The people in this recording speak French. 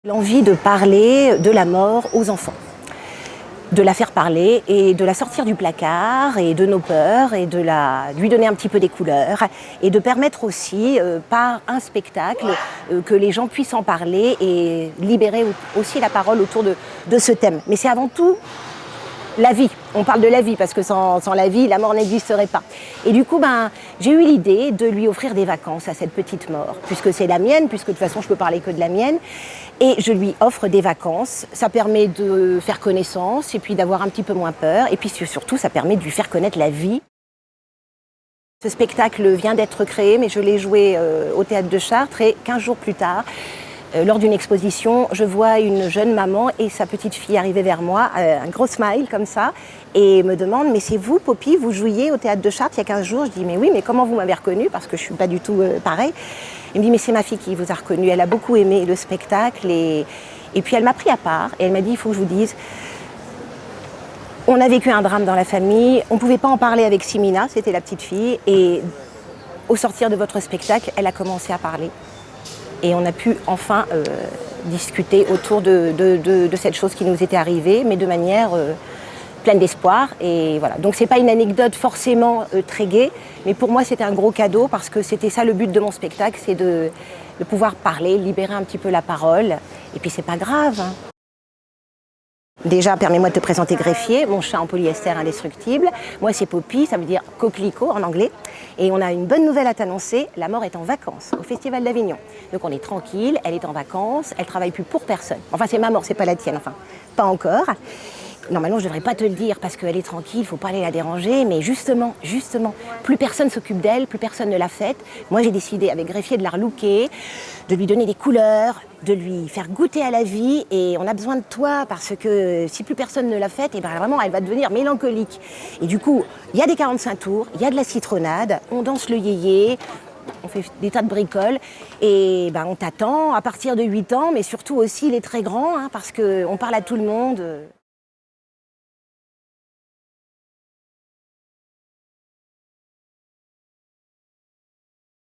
L'envie de parler de la mort aux enfants, de la faire parler et de la sortir du placard et de nos peurs et de lui donner un petit peu des couleurs et de permettre aussi par un spectacle que les gens puissent en parler et libérer aussi la parole autour de ce thème. Mais c'est avant tout la vie. On parle de la vie parce que sans la vie, la mort n'existerait pas. Et du coup, j'ai eu l'idée de lui offrir des vacances à cette petite mort, puisque c'est la mienne, puisque de toute façon, je peux parler que de la mienne. Et je lui offre des vacances. Ça permet de faire connaissance et puis d'avoir un petit peu moins peur. Et puis surtout, ça permet de lui faire connaître la vie. Ce spectacle vient d'être créé, mais je l'ai joué au Théâtre de Chartres et 15 jours plus tard, lors d'une exposition, je vois une jeune maman et sa petite fille arriver vers moi, un gros smile comme ça, et me demande « Mais c'est vous, Poppy, vous jouiez au Théâtre de Chartres il y a 15 jours ?» Je dis « Mais oui, mais comment vous m'avez reconnue ?» Parce que je ne suis pas du tout pareil. Il me dit « Mais c'est ma fille qui vous a reconnue, elle a beaucoup aimé le spectacle. » Et puis elle m'a pris à part et elle m'a dit « Il faut que je vous dise, on a vécu un drame dans la famille, on ne pouvait pas en parler avec Simina, c'était la petite fille, et au sortir de votre spectacle, elle a commencé à parler. » Et on a pu enfin discuter autour de cette chose qui nous était arrivée, mais de manière pleine d'espoir. Et voilà. Donc c'est pas une anecdote forcément très gaie, mais pour moi c'était un gros cadeau parce que c'était ça le but de mon spectacle, c'est de pouvoir parler, libérer un petit peu la parole. Et puis c'est pas grave, hein. Déjà, permets-moi de te présenter Greffier, mon chat en polyester indestructible. Moi, c'est Poppy, ça veut dire coquelicot en anglais. Et on a une bonne nouvelle à t'annoncer, la mort est en vacances au Festival d'Avignon. Donc on est tranquille, elle est en vacances, elle travaille plus pour personne. Enfin, c'est ma mort, c'est pas la tienne, enfin, pas encore. Normalement, je devrais pas te le dire parce qu'elle est tranquille, il faut pas aller la déranger, mais justement, plus personne s'occupe d'elle, plus personne ne la fête. Moi, j'ai décidé avec Greffier de la relooker, de lui donner des couleurs, de lui faire goûter à la vie, et on a besoin de toi parce que si plus personne ne la fête, et vraiment, elle va devenir mélancolique. Et du coup, il y a des 45 tours, il y a de la citronnade, on danse le yéyé, on fait des tas de bricoles et on t'attend à partir de 8 ans, mais surtout aussi les très grands, hein, parce qu'on parle à tout le monde.